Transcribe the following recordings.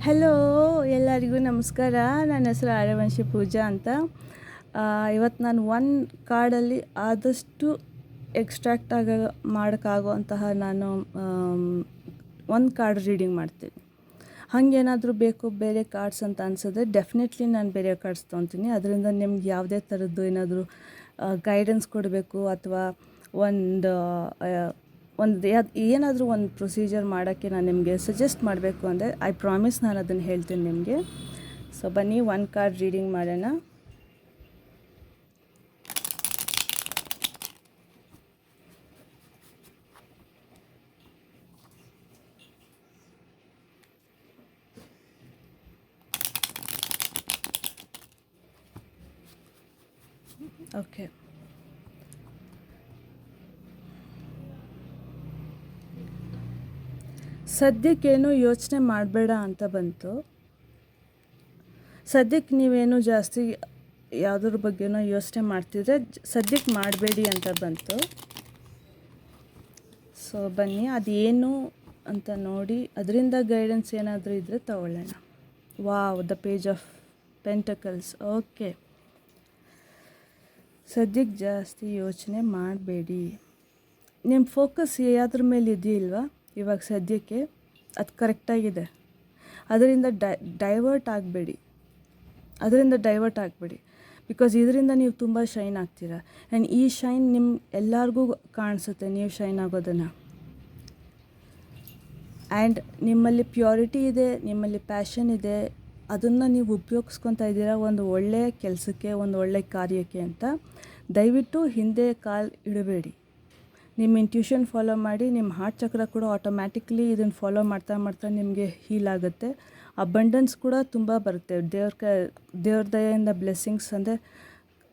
Hello, ಎಲ್ಲರಿಗೂ ನಮಸ್ಕಾರ. ನನ್ನ ಹೆಸರು ಆರ್ಯವಂಶಿ ಪೂಜಾ ಅಂತ. ಇವತ್ತು ನಾನು ಒಂದು ಕಾರ್ಡಲ್ಲಿ ಆದಷ್ಟು ಎಕ್ಸ್ಟ್ರಾಕ್ಟ್ ಮಾಡೋಕ್ಕಾಗುವಂತಹ ನಾನು ಒಂದು ಕಾರ್ಡ್ ರೀಡಿಂಗ್ ಮಾಡ್ತೀನಿ. ಹಾಗೇನಾದರೂ ಬೇಕು ಬೇರೆ ಕಾರ್ಡ್ಸ್ ಅಂತ ಅನಿಸಿದ್ರೆ ಡೆಫಿನೆಟ್ಲಿ ನಾನು ಬೇರೆ ಕಾರ್ಡ್ಸ್ ತೊಗೊತೀನಿ. ಅದರಿಂದ ನಿಮ್ಗೆ ಯಾವುದೇ ಥರದ್ದು ಏನಾದರೂ ಗೈಡೆನ್ಸ್ ಕೊಡಬೇಕು ಅಥವಾ ಒಂದು ಏನಾದರೂ ಒಂದು ಪ್ರೊಸೀಜರ್ ಮಾಡೋಕ್ಕೆ ನಾನು ನಿಮಗೆ ಸಜೆಸ್ಟ್ ಮಾಡಬೇಕು ಅಂದರೆ ಐ ಪ್ರಾಮಿಸ್ ನಾನು ಅದನ್ನು ಹೇಳ್ತೀನಿ ನಿಮಗೆ. ಸೊ ಬನ್ನಿ ಒಂದು ಕಾರ್ಡ್ ರೀಡಿಂಗ್ ಮಾಡೋಣ. ಓಕೆ, ಸದ್ಯಕ್ಕೇನು ಯೋಚನೆ ಮಾಡಬೇಡ ಅಂತ ಬಂತು. ಸದ್ಯಕ್ಕೆ ನೀವೇನು ಜಾಸ್ತಿ ಯಾವುದ್ರ ಬಗ್ಗೆನೋ ಯೋಚನೆ ಮಾಡ್ತಿದ್ರೆ ಸದ್ಯಕ್ಕೆ ಮಾಡಬೇಡಿ ಅಂತ ಬಂತು. ಸೊ ಬನ್ನಿ ಅದೇನು ಅಂತ ನೋಡಿ ಅದರಿಂದ ಗೈಡೆನ್ಸ್ ಏನಾದರೂ ಇದ್ದರೆ ತಗೊಳ್ಳೋಣ. Wow, the page of pentacles. Okay, ಸದ್ಯಕ್ಕೆ ಜಾಸ್ತಿ ಯೋಚನೆ ಮಾಡಬೇಡಿ. ನಿಮ್ಮ ಫೋಕಸ್ ಯಾವುದ್ರ ಮೇಲೆ ಇದೆಯಿಲ್ವಾ ಇವಾಗ ಸದ್ಯಕ್ಕೆ ಅದು ಕರೆಕ್ಟಾಗಿದೆ. ಅದರಿಂದ ಡೈವರ್ಟ್ ಆಗಬೇಡಿ. ಬಿಕಾಸ್ ಇದರಿಂದ ನೀವು ತುಂಬ ಶೈನ್ ಆಗ್ತೀರ. ಆ್ಯಂಡ್ ಈ ಶೈನ್ ನಿಮ್ಮ ಎಲ್ಲರಿಗೂ ಕಾಣಿಸುತ್ತೆ ನೀವು ಶೈನ್ ಆಗೋದನ್ನು. ಆ್ಯಂಡ್ ನಿಮ್ಮಲ್ಲಿ ಪ್ಯೂರಿಟಿ ಇದೆ, ನಿಮ್ಮಲ್ಲಿ ಪ್ಯಾಷನ್ ಇದೆ. ಅದನ್ನು ನೀವು ಉಪಯೋಗಿಸ್ಕೊತಾ ಇದ್ದೀರಾ ಒಂದು ಒಳ್ಳೆಯ ಕೆಲಸಕ್ಕೆ, ಒಂದು ಒಳ್ಳೆಯ ಕಾರ್ಯಕ್ಕೆ ಅಂತ. ದಯವಿಟ್ಟು ಹಿಂದೆ ಕಾಲು ಇಡಬೇಡಿ. ನಿಮ್ಮ ಇಂಟ್ಯೂಷನ್ ಫಾಲೋ ಮಾಡಿ. ನಿಮ್ಮ ಹಾರ್ಟ್ ಚಕ್ರ ಕೂಡ ಆಟೋಮ್ಯಾಟಿಕ್ಲಿ ಇದನ್ನು ಫಾಲೋ ಮಾಡ್ತಾ ಮಾಡ್ತಾ ನಿಮಗೆ ಹೀಲ್ ಆಗುತ್ತೆ. ಅಬಂಡೆನ್ಸ್ ಕೂಡ ತುಂಬ ಬರುತ್ತೆ. ದೇವ್ರ ದಯೆಯಿಂದ ಬ್ಲೆಸ್ಸಿಂಗ್ಸ್ ಅಂದರೆ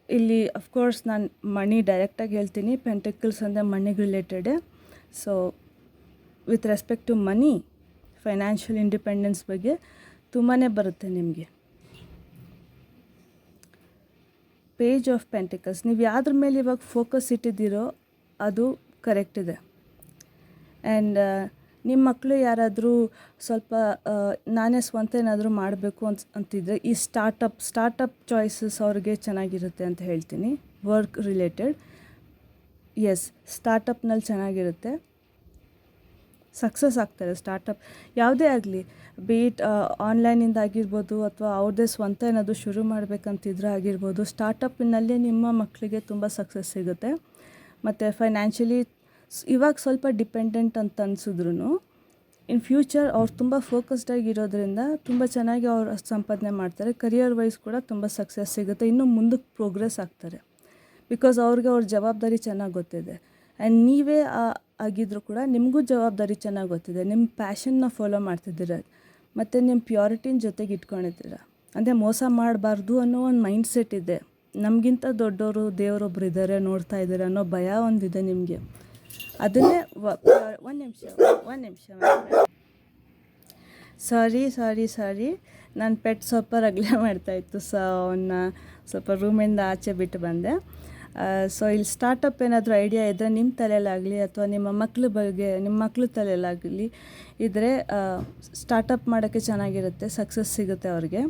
ಇಲ್ಲಿ ಅಫ್ಕೋರ್ಸ್ ನಾನು ಮನಿ ಡೈರೆಕ್ಟಾಗಿ ಹೇಳ್ತೀನಿ. ಪೆಂಟಕಲ್ಸ್ ಅಂದರೆ ಮನಿಗೆ ರಿಲೇಟೆಡೆ. So with respect to money, financial independence ಬಗ್ಗೆ ತುಂಬಾ ಬರುತ್ತೆ ನಿಮಗೆ. ಪೇಜ್ ಆಫ್ ಪೆಂಟಕಲ್ಸ್, ನೀವು ಯಾವುದ್ರ ಮೇಲೆ ಇವಾಗ ಫೋಕಸ್ ಇಟ್ಟಿದ್ದೀರೋ ಅದು ಕರೆಕ್ಟ್ ಇದೆ. ಆ್ಯಂಡ್ ನಿಮ್ಮ ಮಕ್ಕಳು ಯಾರಾದರೂ ಸ್ವಲ್ಪ ನಾನೇ ಸ್ವಂತ ಏನಾದರೂ ಮಾಡಬೇಕು ಅಂತಿದ್ರೆ ಈ ಸ್ಟಾರ್ಟಪ್ ಚಾಯ್ಸಸ್ ಅವ್ರಿಗೆ ಚೆನ್ನಾಗಿರುತ್ತೆ ಅಂತ ಹೇಳ್ತೀನಿ. ವರ್ಕ್ ರಿಲೇಟೆಡ್, ಎಸ್, ಸ್ಟಾರ್ಟಪ್ನಲ್ಲಿ ಚೆನ್ನಾಗಿರುತ್ತೆ. ಸಕ್ಸಸ್ ಆಗ್ತಾರೆ ಸ್ಟಾರ್ಟಪ್ ಯಾವುದೇ ಆಗಲಿ. ಬೀಟ್ ಆನ್ಲೈನಿಂದ ಆಗಿರ್ಬೋದು ಅಥವಾ ಅವ್ರದ್ದೇ ಸ್ವಂತ ಏನಾದರೂ ಶುರು ಮಾಡಬೇಕಂತಿದ್ರೆ ಆಗಿರ್ಬೋದು. ಸ್ಟಾರ್ಟಪ್ಪಿನಲ್ಲಿ ನಿಮ್ಮ ಮಕ್ಕಳಿಗೆ ತುಂಬ ಸಕ್ಸಸ್ ಸಿಗುತ್ತೆ. ಮತ್ತು ಫೈನಾನ್ಷಿಯಲಿ ಇವಾಗ ಸ್ವಲ್ಪ ಡಿಪೆಂಡೆಂಟ್ ಅಂತ ಅನಿಸಿದ್ರು ಇನ್ ಫ್ಯೂಚರ್ ಅವ್ರು ತುಂಬ ಫೋಕಸ್ಡಾಗಿರೋದ್ರಿಂದ ತುಂಬ ಚೆನ್ನಾಗಿ ಅವ್ರು ಸಂಪಾದನೆ ಮಾಡ್ತಾರೆ. ಕರಿಯರ್ ವೈಸ್ ಕೂಡ ತುಂಬ ಸಕ್ಸಸ್ ಸಿಗುತ್ತೆ. ಇನ್ನೂ ಮುಂದಕ್ಕೆ ಪ್ರೋಗ್ರೆಸ್ ಆಗ್ತಾರೆ. ಬಿಕಾಸ್ ಅವ್ರಿಗೆ ಅವ್ರ ಜವಾಬ್ದಾರಿ ಚೆನ್ನಾಗಿ ಗೊತ್ತಿದೆ. ಆ್ಯಂಡ್ ನೀವೇ ಆಗಿದ್ದರೂ ಕೂಡ ನಿಮಗೂ ಜವಾಬ್ದಾರಿ ಚೆನ್ನಾಗಿ ಗೊತ್ತಿದೆ. ನಿಮ್ಮ ಪ್ಯಾಷನ್ನ ಫಾಲೋ ಮಾಡ್ತಿದ್ದೀರ ಮತ್ತು ನಿಮ್ಮ ಪ್ಯೂರಿಟಿನ ಜೊತೆಗೆ ಇಟ್ಕೊಂಡಿದ್ದೀರ. ಅಂದರೆ ಮೋಸ ಮಾಡಬಾರ್ದು ಅನ್ನೋ ಒಂದು ಮೈಂಡ್ ಸೆಟ್ ಇದೆ. ನಮಗಿಂತ ದೊಡ್ಡವರು ದೇವರೊಬ್ರು ಇದ್ದಾರೆ, ನೋಡ್ತಾ ಇದ್ದಾರೆ ಅನ್ನೋ ಭಯ ಒಂದಿದೆ ನಿಮಗೆ. ಅದನ್ನೇ ಒಂದು ನಿಮಿಷ ಸಾರಿ ನನ್ನ ಪೆಟ್ ಸ್ವಲ್ಪ ರಗಳೆ ಮಾಡ್ತಾಯಿತ್ತು. ಸೊ ಅವನ್ನ ಸ್ವಲ್ಪ ರೂಮಿಂದ ಆಚೆ ಬಿಟ್ಟು ಬಂದೆ. ಸೊ ಇಲ್ಲಿ ಸ್ಟಾರ್ಟಪ್ ಏನಾದರೂ ಐಡಿಯಾ ಇದ್ದರೆ ನಿಮ್ಮ ತಲೆಯಲ್ಲಾಗಲಿ ಅಥವಾ ನಿಮ್ಮ ಮಕ್ಕಳ ತಲೆಯಲ್ಲಾಗಲಿ ಇದ್ದರೆ ಸ್ಟಾರ್ಟಪ್ ಮಾಡೋಕ್ಕೆ ಚೆನ್ನಾಗಿರುತ್ತೆ, ಸಕ್ಸಸ್ ಸಿಗುತ್ತೆ ಅವ್ರಿಗೆ.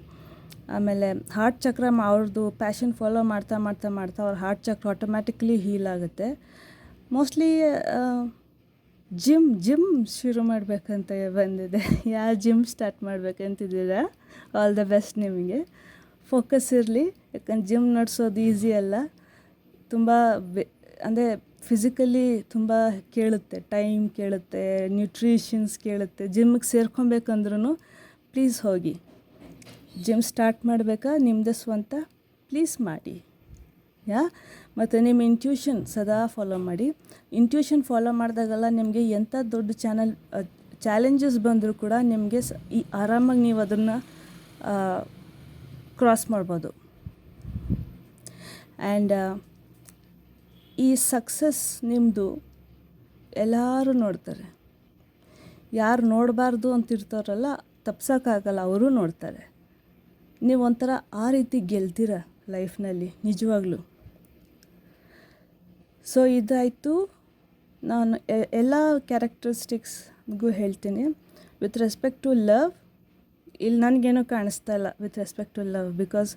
ಆಮೇಲೆ ಹಾರ್ಟ್ ಚಕ್ರ ಅವ್ರದ್ದು ಪ್ಯಾಷನ್ ಫಾಲೋ ಮಾಡ್ತಾ ಅವ್ರ ಹಾರ್ಟ್ ಚಕ್ರ ಆಟೋಮ್ಯಾಟಿಕ್ಲಿ ಹೀಲ್ ಆಗುತ್ತೆ. ಮೋಸ್ಟ್ಲಿ ಜಿಮ್ ಶುರು ಮಾಡಬೇಕಂತ ಬಂದಿದೆ. ಯಾವ ಜಿಮ್ ಸ್ಟಾರ್ಟ್ ಮಾಡಬೇಕಂತಿದ್ದೀರಾ? ಆಲ್ ದ ಬೆಸ್ಟ್ ನಿಮಗೆ. ಫೋಕಸ್ ಇರಲಿ. ಯಾಕಂದ್ರೆ ಜಿಮ್ ನಡೆಸೋದು ಈಸಿ ಅಲ್ಲ. ತುಂಬ ಅಂದರೆ ಫಿಸಿಕಲಿ ತುಂಬ ಕೇಳುತ್ತೆ, ಟೈಮ್ ಕೇಳುತ್ತೆ, ನ್ಯೂಟ್ರಿಷನ್ಸ್ ಕೇಳುತ್ತೆ. ಜಿಮ್ಮಿಗೆ ಸೇರ್ಕೊಬೇಕಂದ್ರೂ ಪ್ಲೀಸ್ ಹೋಗಿ. ಜಿಮ್ ಸ್ಟಾರ್ಟ್ ಮಾಡಬೇಕಾ ನಿಮ್ಮದೇ ಸ್ವಂತ, ಪ್ಲೀಸ್ ಮಾಡಿ. ಮತ್ತು ನಿಮ್ಮ ಇಂಟ್ಯೂಷನ್ ಸದಾ ಫಾಲೋ ಮಾಡಿ. ಇಂಟ್ಯೂಷನ್ ಫಾಲೋ ಮಾಡಿದಾಗೆಲ್ಲ ನಿಮಗೆ ಎಂಥ ದೊಡ್ಡ ಚಾಲೆಂಜಸ್ ಬಂದರೂ ಕೂಡ ನಿಮಗೆ ಆರಾಮಾಗಿ ನೀವು ಅದನ್ನು ಕ್ರಾಸ್ ಮಾಡ್ಬೋದು. ಆ್ಯಂಡ್ ಈ ಸಕ್ಸಸ್ ನಿಮ್ಮದು ಎಲ್ಲರೂ ನೋಡ್ತಾರೆ. ಯಾರು ನೋಡಬಾರ್ದು ಅಂತಿರ್ತಾರಲ್ಲ, ತಪ್ಸೋಕ್ಕಾಗಲ್ಲ, ಅವರೂ ನೋಡ್ತಾರೆ. ನೀವು ಒಂಥರ ಆ ರೀತಿ ಗೆಲ್ತೀರ ಲೈಫ್ನಲ್ಲಿ ನಿಜವಾಗ್ಲೂ. ಸೊ ಇದಾಯಿತು. ನಾನು ಎಲ್ಲ ಕ್ಯಾರೆಕ್ಟರಿಸ್ಟಿಕ್ಸ್ಗೂ ಹೇಳ್ತೀನಿ. ವಿತ್ ರೆಸ್ಪೆಕ್ಟ್ ಟು ಲವ್, ಇಲ್ಲಿ ನನಗೇನೂ ಕಾಣಿಸ್ತಾ ಇಲ್ಲ with respect to love. Because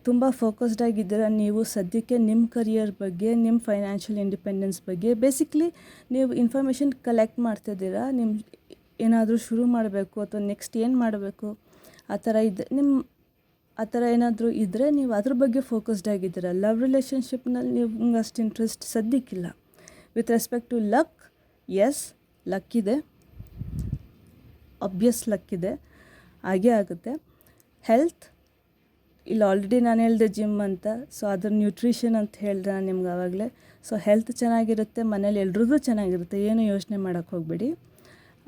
ತುಂಬ ಫೋಕಸ್ಡ್ ಆಗಿದ್ದೀರಾ ನೀವು ಸದ್ಯಕ್ಕೆ ನಿಮ್ಮ ಕರಿಯರ್ ಬಗ್ಗೆ, ನಿಮ್ಮ ಫೈನಾನ್ಷಿಯಲ್ ಇಂಡಿಪೆಂಡೆನ್ಸ್ ಬಗ್ಗೆ. ಬೇಸಿಕ್ಲಿ ನೀವು ಇನ್ಫಾರ್ಮೇಷನ್ ಕಲೆಕ್ಟ್ ಮಾಡ್ತಿದ್ದೀರಾ. ನಿಮ್ಮ ಏನಾದರೂ ಶುರು ಮಾಡಬೇಕು ಅಥವಾ ನೆಕ್ಸ್ಟ್ ಏನು ಮಾಡಬೇಕು ಆ ಥರ ಆ ಥರ ಏನಾದರೂ ಇದ್ದರೆ ನೀವು ಅದ್ರ ಬಗ್ಗೆ ಫೋಕಸ್ಡ್ ಆಗಿದ್ದೀರಾ. ಲವ್ ರಿಲೇಷನ್ಶಿಪ್ನಲ್ಲಿ ನಿಮ್ಗೆ ಅಷ್ಟು ಇಂಟ್ರೆಸ್ಟ್ ಸದ್ಯಕ್ಕಿಲ್ಲ. With respect to luck, yes luck ಇದೆ, ಅಬ್ವಿಯಸ್ ಲಕ್ ಇದೆ, ಹಾಗೇ ಆಗುತ್ತೆ. ಹೆಲ್ತ್, ಇಲ್ಲಿ ಆಲ್ರೆಡಿ ನಾನು ಹೇಳಿದೆ ಜಿಮ್ ಅಂತ, ಸೊ ಅದ್ರ ನ್ಯೂಟ್ರಿಷನ್ ಅಂತ ಹೇಳಿದೆ ನಾನು ನಿಮ್ಗೆ ಆವಾಗಲೇ. ಸೊ ಹೆಲ್ತ್ ಚೆನ್ನಾಗಿರುತ್ತೆ, ಮನೇಲಿ ಎಲ್ರಿಗೂ ಚೆನ್ನಾಗಿರುತ್ತೆ, ಏನು ಯೋಚನೆ ಮಾಡೋಕ್ಕೆ ಹೋಗಬೇಡಿ.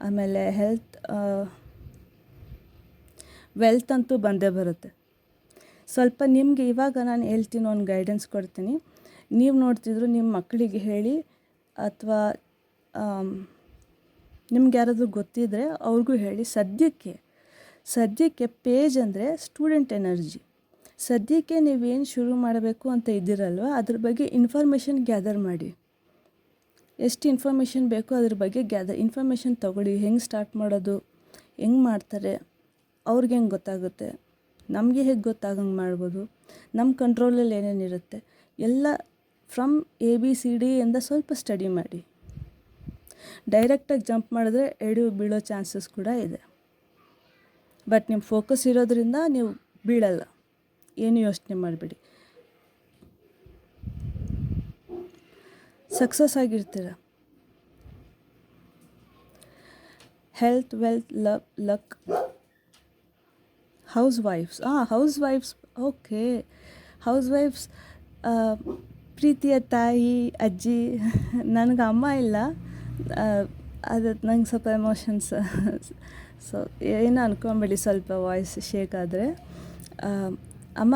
ಆಮೇಲೆ ವೆಲ್ತ್ ಅಂತೂ ಬಂದೇ ಬರುತ್ತೆ. ಸ್ವಲ್ಪ ನಿಮಗೆ ಇವಾಗ ನಾನು ಹೇಳ್ತೀನಿ, ಒಂದು ಗೈಡೆನ್ಸ್ ಕೊಡ್ತೀನಿ. ನೀವು ನೋಡ್ತಿದ್ರು ನಿಮ್ಮ ಮಕ್ಕಳಿಗೆ ಹೇಳಿ, ಅಥವಾ ನಿಮ್ಗೆ ಯಾರಾದರೂ ಗೊತ್ತಿದ್ದರೆ ಅವ್ರಿಗೂ ಹೇಳಿ. ಸದ್ಯಕ್ಕೆ ಪೇಜ್ ಅಂದರೆ ಸ್ಟೂಡೆಂಟ್ ಎನರ್ಜಿ. ಸದ್ಯಕ್ಕೆ ನೀವೇನು ಶುರು ಮಾಡಬೇಕು ಅಂತ ಇದ್ದೀರಲ್ವ, ಅದ್ರ ಬಗ್ಗೆ ಇನ್ಫಾರ್ಮೇಷನ್ ಗ್ಯಾದರ್ ಮಾಡಿ. ಎಷ್ಟು ಇನ್ಫಾರ್ಮೇಷನ್ ಬೇಕೋ ಅದ್ರ ಬಗ್ಗೆ ಇನ್ಫಾರ್ಮೇಷನ್ ತೊಗೊಳ್ಳಿ. ಹೆಂಗೆ ಸ್ಟಾರ್ಟ್ ಮಾಡೋದು, ಹೆಂಗೆ ಮಾಡ್ತಾರೆ, ಅವ್ರಿಗೆ ಹೆಂಗೆ ಗೊತ್ತಾಗುತ್ತೆ, ನಮಗೆ ಹೇಗೆ ಗೊತ್ತಾಗಂಗೆ ಮಾಡ್ಬೋದು, ನಮ್ಮ ಕಂಟ್ರೋಲಲ್ಲಿ ಏನೇನಿರುತ್ತೆ ಎಲ್ಲ ಫ್ರಮ್ ABCD ಇಂದ ಸ್ವಲ್ಪ ಸ್ಟಡಿ ಮಾಡಿ. ಡೈರೆಕ್ಟಾಗಿ ಜಂಪ್ ಮಾಡಿದ್ರೆ ಬೀಳೋ ಚಾನ್ಸಸ್ ಕೂಡ ಇದೆ. ಬಟ್ ನಿಮ್ಮ ಫೋಕಸ್ ಇರೋದ್ರಿಂದ ನೀವು ಬೀಳಲ್ಲ, ಏನು ಯೋಚನೆ ಮಾಡಬೇಡಿ, ಸಕ್ಸಸ್ ಆಗಿರ್ತೀರ. Health, wealth, luck. ಹೌಸ್ ವೈಫ್ಸ್ ಓಕೆ. ಹೌಸ್ ವೈಫ್ಸ್ ಪ್ರೀತಿಯ ತಾಯಿ, ಅಜ್ಜಿ. ನನಗೆ ಅಮ್ಮ ಇಲ್ಲ, ಅದು ನಂಗೆ ಸ್ವಲ್ಪ ಎಮೋಷನ್ಸ್. ಸೊ ಏನೋ ಅನ್ಕೊಂಬೇಡಿ, ಸ್ವಲ್ಪ ವಾಯ್ಸ್ ಶೇಕ್ ಆದರೆ. ಅಮ್ಮ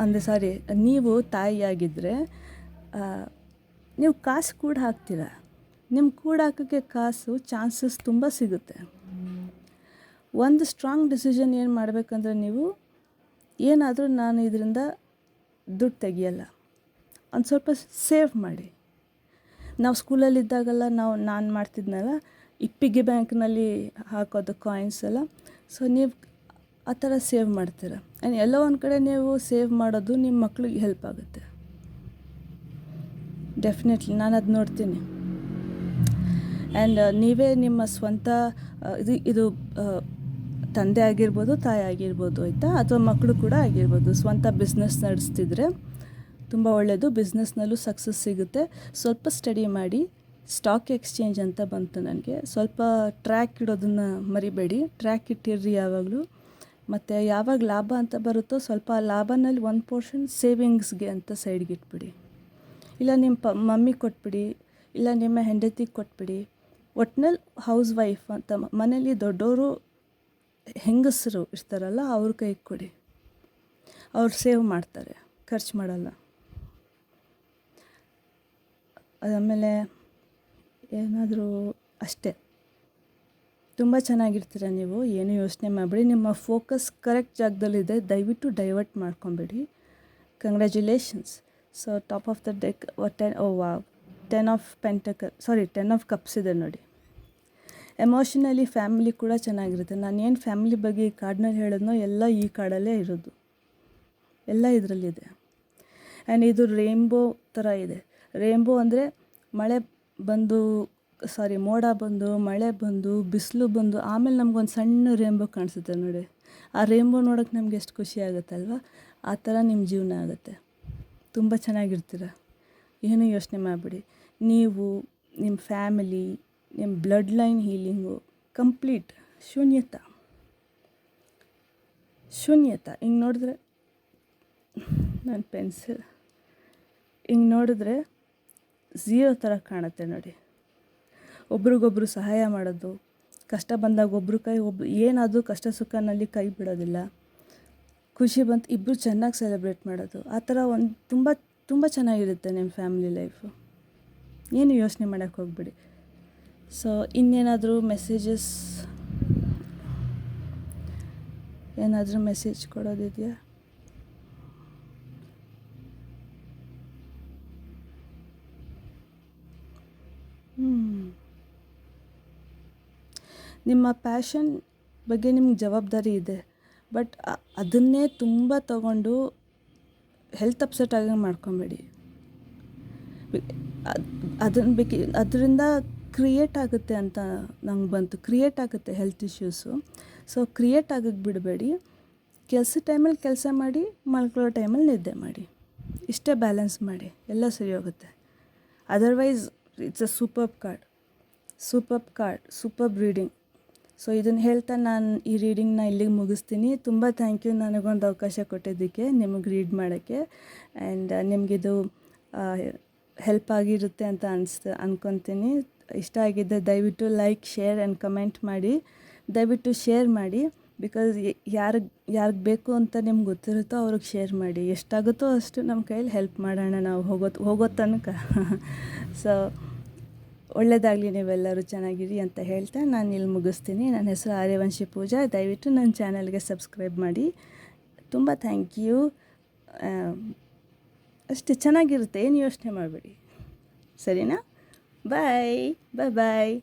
ಅಂದರೆ ಸಾರಿ, ನೀವು ತಾಯಿಯಾಗಿದ್ದರೆ ನೀವು ಕಾಸು ಕೂಡ ಹಾಕ್ತೀರ. ನಿಮ್ಮ ಕೂಡ ಹಾಕೋಕ್ಕೆ ಕಾಸು ಚಾನ್ಸಸ್ ತುಂಬ ಸಿಗುತ್ತೆ. ಒಂದು ಸ್ಟ್ರಾಂಗ್ ಡಿಸಿಷನ್ ಏನು ಮಾಡಬೇಕಂದ್ರೆ, ನೀವು ಏನಾದರೂ ನಾನು ಇದರಿಂದ ದುಡ್ಡು ತೆಗಿಯಲ್ಲ, ಒಂದು ಸ್ವಲ್ಪ ಸೇವ್ ಮಾಡಿ. ನಾವು ಸ್ಕೂಲಲ್ಲಿದ್ದಾಗೆಲ್ಲ ನಾನು ಮಾಡ್ತಿದ್ನಲ್ಲ, ಈ ಪಿಗ್ಗಿ ಬ್ಯಾಂಕ್ನಲ್ಲಿ ಹಾಕೋದು ಕಾಯಿನ್ಸ್ ಎಲ್ಲ. ಸೊ ನೀವು ಆ ಥರ ಸೇವ್ ಮಾಡ್ತೀರ. ಆ್ಯಂಡ್ ಎಲ್ಲೋ ಒಂದು ಕಡೆ ನೀವು ಸೇವ್ ಮಾಡೋದು ನಿಮ್ಮ ಮಕ್ಳಿಗೆ ಹೆಲ್ಪ್ ಆಗುತ್ತೆ. ಡೆಫಿನೆಟ್ಲಿ ನಾನು ಅದು ನೋಡ್ತೀನಿ. ಆ್ಯಂಡ್ ನೀವೇ ನಿಮ್ಮ ಸ್ವಂತ ಇದು ತಂದೆ ಆಗಿರ್ಬೋದು, ತಾಯಿ ಆಗಿರ್ಬೋದು, ಆಯಿತಾ, ಅಥವಾ ಮಕ್ಕಳು ಕೂಡ ಆಗಿರ್ಬೋದು, ಸ್ವಂತ ಬಿಸ್ನೆಸ್ ನಡೆಸ್ತಿದ್ರೆ ತುಂಬ ಒಳ್ಳೆಯದು. ಬಿಸ್ನೆಸ್ನಲ್ಲೂ ಸಕ್ಸಸ್ ಸಿಗುತ್ತೆ. ಸ್ವಲ್ಪ ಸ್ಟಡಿ ಮಾಡಿ. ಸ್ಟಾಕ್ ಎಕ್ಸ್ಚೇಂಜ್ ಅಂತ ಬಂತು ನನಗೆ. ಸ್ವಲ್ಪ ಟ್ರ್ಯಾಕ್ ಇಡೋದನ್ನು ಮರಿಬೇಡಿ, ಟ್ರ್ಯಾಕ್ ಇಟ್ಟಿರ್ರಿ ಯಾವಾಗಲೂ. ಮತ್ತು ಯಾವಾಗ ಲಾಭ ಅಂತ ಬರುತ್ತೋ ಸ್ವಲ್ಪ ಲಾಭನಲ್ಲಿ ಒಂದು ಪೋರ್ಷನ್ ಸೇವಿಂಗ್ಸ್ಗೆ ಅಂತ ಸೈಡ್ಗೆ ಇಟ್ಬಿಡಿ. ಇಲ್ಲ ನಿಮ್ಮ ಮಮ್ಮಿಗೆ ಕೊಟ್ಬಿಡಿ, ಇಲ್ಲ ನಿಮ್ಮ ಹೆಂಡತಿಗೆ ಕೊಟ್ಬಿಡಿ. ಒಟ್ನಲ್ಲಿ ಹೌಸ್ ವೈಫ್ ಅಂತ ಮನೇಲಿ ದೊಡ್ಡವರು ಹೆಂಗಸರು ಇರ್ತಾರಲ್ಲ, ಅವ್ರ ಕೈಗೆ ಕೊಡಿ. ಅವ್ರು ಸೇವ್ ಮಾಡ್ತಾರೆ, ಖರ್ಚು ಮಾಡಲ್ಲ. ಅದಾದಮೇಲೆ ಏನಾದರೂ ಅಷ್ಟೇ, ತುಂಬ ಚೆನ್ನಾಗಿರ್ತೀರ ನೀವು, ಏನು ಯೋಚನೆ ಮಾಡಬೇಡಿ. ನಿಮ್ಮ ಫೋಕಸ್ ಕರೆಕ್ಟ್ ಜಾಗದಲ್ಲಿದೆ, ದಯವಿಟ್ಟು ಡೈವರ್ಟ್ ಮಾಡ್ಕೊಬೇಡಿ. Congratulations. So top of the deck 10 of cups ಇದೆ ನೋಡಿ. ಎಮೋಷನಲಿ ಫ್ಯಾಮಿಲಿ ಕೂಡ ಚೆನ್ನಾಗಿರುತ್ತೆ. ನಾನು ಏನು ಫ್ಯಾಮಿಲಿ ಬಗ್ಗೆ ಈ ಕಾರ್ಡ್ನಲ್ಲಿ ಹೇಳಿದ್ನೋ ಎಲ್ಲ ಈ ಕಾರ್ಡಲ್ಲೇ ಇರೋದು, ಎಲ್ಲ ಇದರಲ್ಲಿದೆ. ಆ್ಯಂಡ್ ಇದು ರೇನ್ಬೋ ಥರ ಇದೆ. ರೇನ್ಬೋ ಅಂದರೆ ಮೋಡ ಬಂದು, ಮಳೆ ಬಂದು, ಬಿಸಿಲು ಬಂದು, ಆಮೇಲೆ ನಮಗೊಂದು ಸಣ್ಣ ರೇನ್ಬೋ ಕಾಣಿಸುತ್ತೆ ನೋಡಿ. ಆ ರೇನ್ಬೋ ನೋಡೋಕ್ಕೆ ನಮ್ಗೆ ಎಷ್ಟು ಖುಷಿ ಆಗುತ್ತಲ್ವ, ಆ ಥರ ನಿಮ್ಮ ಜೀವನ ಆಗುತ್ತೆ. ತುಂಬ ಚೆನ್ನಾಗಿರ್ತೀರ, ಏನೂ ಯೋಚನೆ ಮಾಡಬೇಡಿ. ನೀವು, ನಿಮ್ಮ ಫ್ಯಾಮಿಲಿ, ನಿಮ್ಮ ಬ್ಲಡ್ ಲೈನ್ ಹೀಲಿಂಗು ಕಂಪ್ಲೀಟ್ ಶೂನ್ಯತ. ಹಿಂಗೆ ನೋಡಿದ್ರೆ ನನ್ನ ಪೆನ್ಸಿಲ್ ಹಿಂಗೆ ನೋಡಿದ್ರೆ ಝೀರೋ ಥರ ಕಾಣುತ್ತೆ ನೋಡಿ. ಒಬ್ರಿಗೊಬ್ರು ಸಹಾಯ ಮಾಡೋದು, ಕಷ್ಟ ಬಂದಾಗ ಏನಾದರೂ ಕಷ್ಟ ಸುಖನಲ್ಲಿ ಕೈ ಬಿಡೋದಿಲ್ಲ. ಖುಷಿ ಬಂತು ಇಬ್ಬರು ಚೆನ್ನಾಗಿ ಸೆಲೆಬ್ರೇಟ್ ಮಾಡೋದು, ಆ ಥರ ಒಂದು ತುಂಬ ಚೆನ್ನಾಗಿರುತ್ತೆ ನಿಮ್ಮ ಫ್ಯಾಮಿಲಿ ಲೈಫು. ಏನು ಯೋಚನೆ ಮಾಡೋಕ್ಕೆ ಹೋಗ್ಬೇಡಿ. ಸೊ ಇನ್ನೇನಾದರೂ ಮೆಸೇಜ್ ಕೊಡೋದಿದೆಯಾ? ನಿಮ್ಮ ಪ್ಯಾಷನ್ ಬಗ್ಗೆ ನಿಮ್ಗೆ ಜವಾಬ್ದಾರಿ ಇದೆ. ಬಟ್ ಅದನ್ನೇ ತುಂಬ ತಗೊಂಡು ಹೆಲ್ತ್ ಅಪ್ಸೆಟ್ ಆಗಂಗೆ ಮಾಡ್ಕೊಬೇಡಿ. ಅದರಿಂದ ಕ್ರಿಯೇಟ್ ಆಗುತ್ತೆ ಅಂತ ನಂಗೆ ಬಂತು. ಕ್ರಿಯೇಟ್ ಆಗುತ್ತೆ ಹೆಲ್ತ್ ಇಶ್ಯೂಸು. ಸೊ ಕ್ರಿಯೇಟ್ ಆಗಕ್ಕೆ ಬಿಡಬೇಡಿ. ಕೆಲಸ ಟೈಮಲ್ಲಿ ಕೆಲಸ ಮಾಡಿ, ಮಲ್ಕೊಳ್ಳೋ ಟೈಮಲ್ಲಿ ನಿದ್ದೆ ಮಾಡಿ. ಇಷ್ಟೇ ಬ್ಯಾಲೆನ್ಸ್ ಮಾಡಿ, ಎಲ್ಲ ಸರಿ ಹೋಗುತ್ತೆ. Otherwise it's a superb card, superb reading. So ಇದನ್ನು ಹೇಳ್ತಾ ನಾನು ಈ ರೀಡಿಂಗ್ನ ಇಲ್ಲಿಗೆ ಮುಗಿಸ್ತೀನಿ. ತುಂಬ ಥ್ಯಾಂಕ್ ಯು ನನಗೊಂದು ಅವಕಾಶ ಕೊಟ್ಟಿದ್ದಕ್ಕೆ, ನಿಮಗೆ ರೀಡ್ ಮಾಡೋಕ್ಕೆ. ಆ್ಯಂಡ್ ನಿಮಗಿದು ಹೆಲ್ಪ್ ಆಗಿರುತ್ತೆ ಅಂತ ಅಂದ್ಕೊತೀನಿ. ಇಷ್ಟ ಆಗಿದ್ದರೆ ದಯವಿಟ್ಟು ಲೈಕ್, ಶೇರ್ ಆ್ಯಂಡ್ ಕಮೆಂಟ್ ಮಾಡಿ. ದಯವಿಟ್ಟು ಶೇರ್ ಮಾಡಿ. ಬಿಕಾಸ್ ಯಾರಿಗೆ ಬೇಕು ಅಂತ ನಿಮ್ಗೆ ಗೊತ್ತಿರುತ್ತೋ ಅವ್ರಿಗೆ ಶೇರ್ ಮಾಡಿ. ಎಷ್ಟಾಗುತ್ತೋ ಅಷ್ಟು ನಮ್ಮ ಕೈಯಲ್ಲಿ ಹೆಲ್ಪ್ ಮಾಡೋಣ ನಾವು ಹೋಗೋ ತನಕ. ಸೊ ಒಳ್ಳೆಯದಾಗಲಿ, ನೀವೆಲ್ಲರೂ ಚೆನ್ನಾಗಿರಿ ಅಂತ ಹೇಳ್ತಾ ನಾನು ಇಲ್ಲಿ ಮುಗಿಸ್ತೀನಿ. ನನ್ನ ಹೆಸರು ಆರ್ಯವಂಶಿ ಪೂಜಾ. ದಯವಿಟ್ಟು ನನ್ನ ಚಾನಲ್ಗೆ ಸಬ್ಸ್ಕ್ರೈಬ್ ಮಾಡಿ. ತುಂಬ ಥ್ಯಾಂಕ್ ಯು. ಅಷ್ಟೇ, ಚೆನ್ನಾಗಿರುತ್ತೆ, ಏನು ಯೋಚನೆ ಮಾಡಬೇಡಿ. ಸರಿನಾ? ಬಾಯ್ ಬಾಯ್.